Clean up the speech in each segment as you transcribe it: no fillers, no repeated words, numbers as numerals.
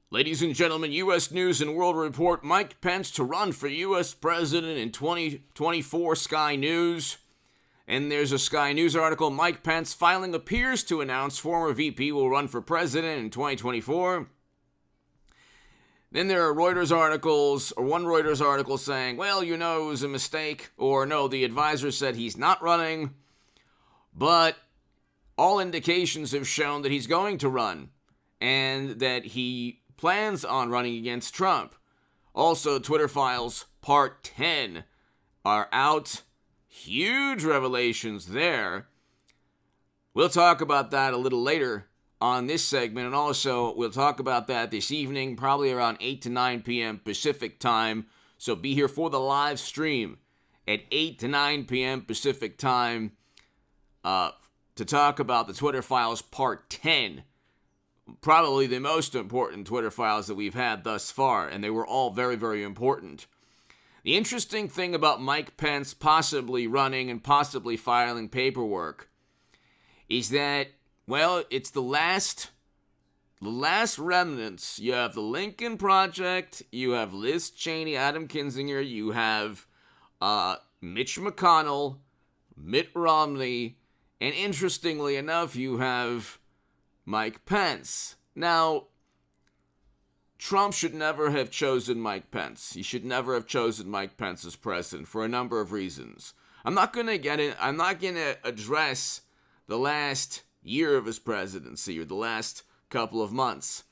Ladies and gentlemen, U.S. News and World Report, Mike Pence to run for U.S. President in 2024, Sky News. And there's a Sky News article, Mike Pence filing appears to announce former VP will run for president in 2024. Then there are Reuters articles, or one Reuters article saying, well, it was a mistake, or no, the advisor said he's not running, but all indications have shown that he's going to run, and that he plans on running against Trump. Also, Twitter Files Part 10 are out. Huge revelations there. We'll talk about that a little later on this segment, and also we'll talk about that this evening, probably around 8 to 9 p.m. Pacific time. So be here for the live stream at 8 to 9 p.m. Pacific time to talk about the Twitter Files Part 10. Probably the most important Twitter files that we've had thus far, and they were all very, very important. The interesting thing about Mike Pence possibly running and possibly filing paperwork is that, well, it's the last remnants. You have the Lincoln Project, you have Liz Cheney, Adam Kinzinger, you have Mitch McConnell, Mitt Romney, and interestingly enough, you have Mike Pence. Now, Trump should never have chosen Mike Pence. He should never have chosen Mike Pence as president for a number of reasons. I'm not going to address the last year of his presidency or the last couple of months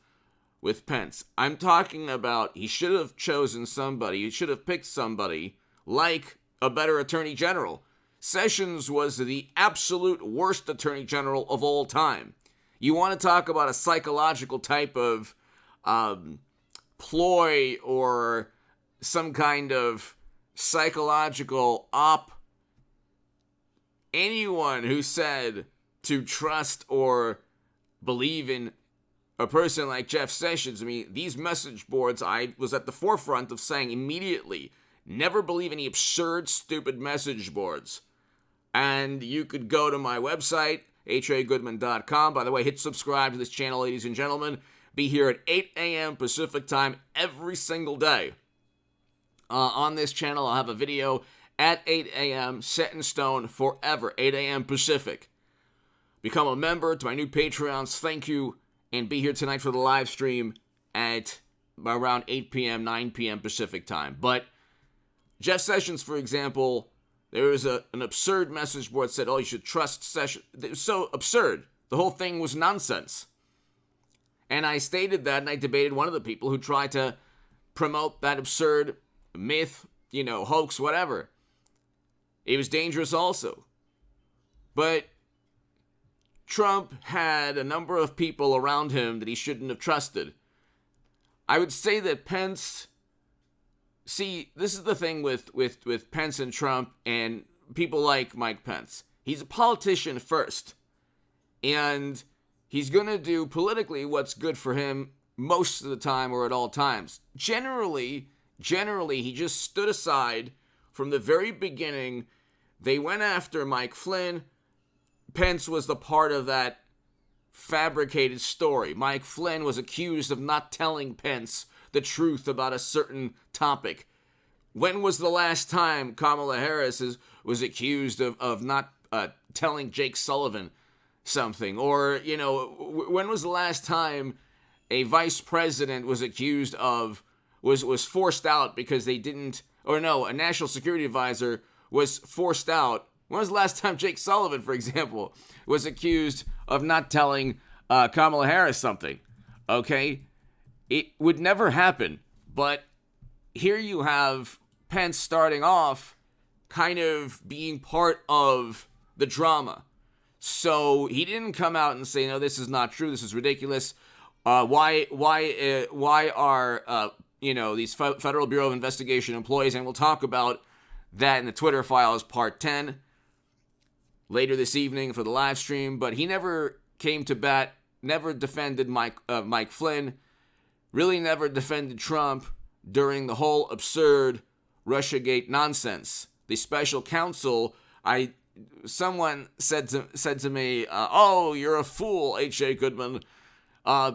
with Pence. I'm talking about he should have chosen somebody. He should have picked somebody like a better attorney general. Sessions was the absolute worst attorney general of all time. You want to talk about a psychological type of ploy or some kind of psychological op. Anyone who said to trust or believe in a person like Jeff Sessions, these message boards, I was at the forefront of saying immediately, never believe any absurd, stupid message boards. And you could go to my website, hagoodman.com. By the way, hit subscribe to this channel, ladies and gentlemen. Be here at 8 a.m. Pacific time every single day. On this channel, I'll have a video at 8 a.m. set in stone forever, 8 a.m. Pacific. Become a member to my new Patreons. Thank you. And be here tonight for the live stream at around 8 p.m., 9 p.m. Pacific time. But Jeff Sessions, for example, there was an absurd message board that said, oh, you should trust Sessions. It was so absurd. The whole thing was nonsense. And I stated that, and I debated one of the people who tried to promote that absurd myth, hoax, whatever. It was dangerous also. But Trump had a number of people around him that he shouldn't have trusted. I would say that Pence... See, this is the thing with Pence and Trump and people like Mike Pence. He's a politician first. And he's going to do politically what's good for him most of the time or at all times. Generally, he just stood aside from the very beginning. They went after Mike Flynn. Pence was the part of that fabricated story. Mike Flynn was accused of not telling Pence the truth about a certain topic. When was the last time Kamala Harris was accused of not telling Jake Sullivan something? Or, when was the last time a vice president was accused of, was forced out because they didn't, or no, a national security advisor was forced out. When was the last time Jake Sullivan, for example, was accused of not telling Kamala Harris something? Okay? It would never happen. But here you have Pence starting off kind of being part of the drama. So he didn't come out and say, no, this is not true. This is ridiculous. Why are these Federal Bureau of Investigation employees, and we'll talk about that in the Twitter Files Part 10 later this evening for the live stream. But he never came to bat, never defended Mike Flynn, really never defended Trump during the whole absurd Russiagate nonsense. The special counsel, someone said to me, oh, you're a fool, H.A. Goodman,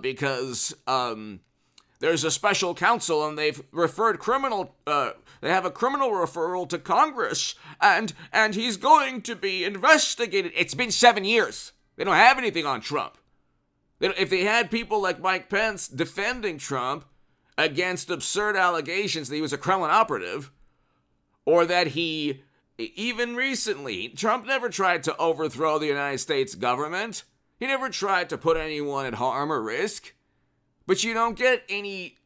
because there's a special counsel and they've referred they have a criminal referral to Congress and he's going to be investigated. It's been 7 years. They don't have anything on Trump. If they had people like Mike Pence defending Trump against absurd allegations that he was a Kremlin operative, or that he, even recently, Trump never tried to overthrow the United States government. He never tried to put anyone at harm or risk. But you don't get any,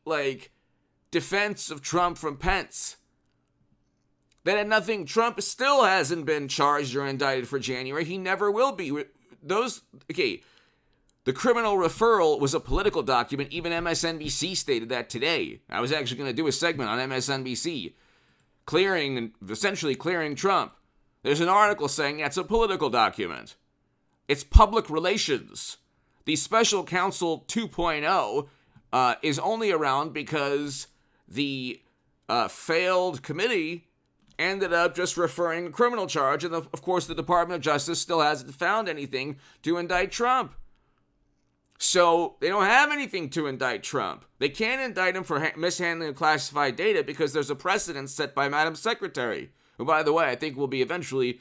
defense of Trump from Pence. That had nothing. Trump still hasn't been charged or indicted for January. He never will be. The criminal referral was a political document. Even MSNBC stated that today. I was actually going to do a segment on MSNBC, essentially clearing Trump. There's an article saying that's a political document. It's public relations. The special counsel 2.0 is only around because the failed committee ended up just referring a criminal charge, and of course the Department of Justice still hasn't found anything to indict Trump. So they don't have anything to indict Trump. They can't indict him for mishandling of classified data because there's a precedent set by Madam Secretary, who, by the way, I think will be eventually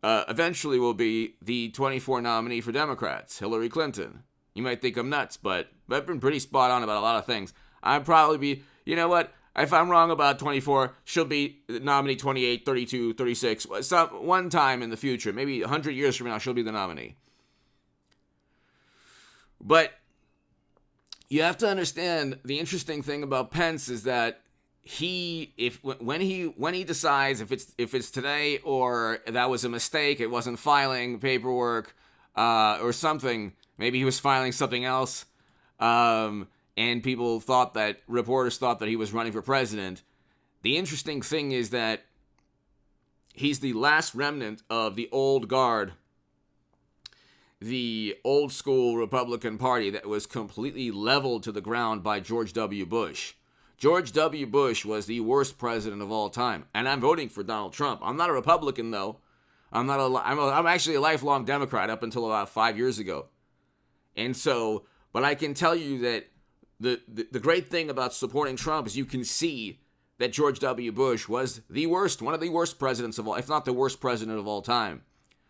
will be the 24 nominee for Democrats, Hillary Clinton. You might think I'm nuts, but I've been pretty spot on about a lot of things. I'd probably be, you know what? If I'm wrong about 24, she'll be nominee 28, 32, 36. One time in the future, maybe 100 years from now, she'll be the nominee. But you have to understand, the interesting thing about Pence is that when he decides if it's today or that was a mistake, it wasn't filing paperwork or something, maybe he was filing something else, and reporters thought that he was running for president. The interesting thing is that he's the last remnant of the old guard, the old school Republican Party that was completely leveled to the ground by George W. Bush. George W. Bush was the worst president of all time, and I'm voting for Donald Trump. I'm not a Republican, though. I'm actually a lifelong Democrat up until about 5 years ago. And so, but I can tell you that the great thing about supporting Trump is you can see that George W. Bush was one of the worst presidents of all, if not the worst president of all time.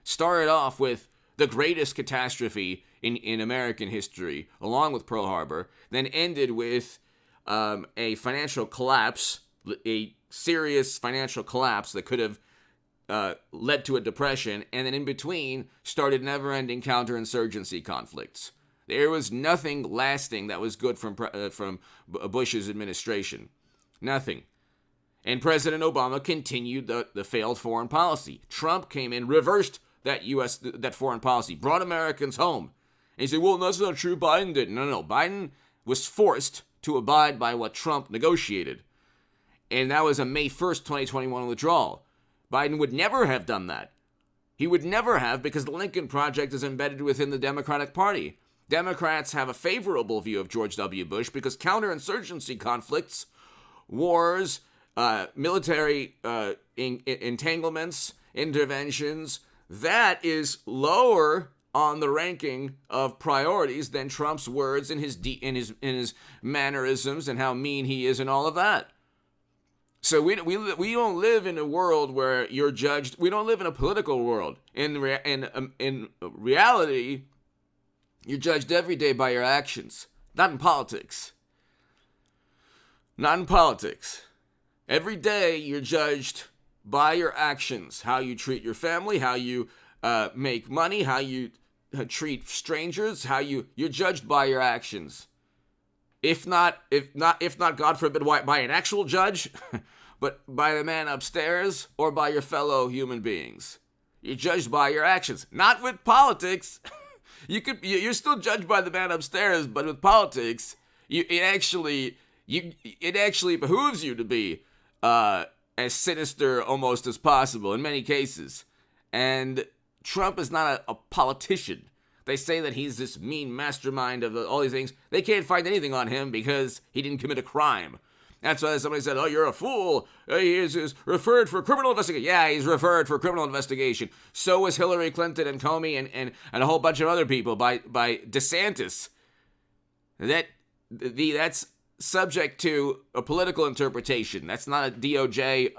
Started off with the greatest catastrophe in American history, along with Pearl Harbor, then ended with a financial collapse, a serious financial collapse that could have led to a depression, and then in between started never-ending counterinsurgency conflicts. There was nothing lasting that was good from Bush's administration. Nothing. And President Obama continued the failed foreign policy. Trump came in, reversed that foreign policy, brought Americans home. And he said, well, that's not true, Biden didn't. No. Biden was forced to abide by what Trump negotiated. And that was a May 1st, 2021 withdrawal. Biden would never have done that. He would never have, because the Lincoln Project is embedded within the Democratic Party. Democrats have a favorable view of George W. Bush because counterinsurgency conflicts, wars, military entanglements, interventions, that is lower on the ranking of priorities than Trump's words and his mannerisms and how mean he is and all of that. So we don't live in a world where you're judged. We don't live in a political world. In reality, you're judged every day by your actions. Not in politics. Not in politics. Every day you're judged by your actions, how you treat your family, how you make money, how you treat strangers, you're judged by your actions. If not, God forbid, by an actual judge, but by the man upstairs or by your fellow human beings. You're judged by your actions, not with politics. You're still judged by the man upstairs, but with politics, it actually behooves you to be as sinister almost as possible in many cases. And Trump is not a politician. They say that he's this mean mastermind of all these things. They can't find anything on him because he didn't commit a crime. That's why somebody said, oh, you're a fool. He is referred for criminal investigation. Yeah, he's referred for criminal investigation. So was Hillary Clinton and Comey and a whole bunch of other people by DeSantis. That that's subject to a political interpretation. That's not a DOJ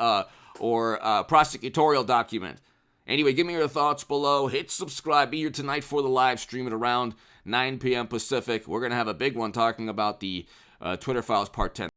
or prosecutorial document. Anyway, give me your thoughts below. Hit subscribe. Be here tonight for the live stream at around 9 p.m. Pacific. We're going to have a big one talking about the Twitter Files Part 10.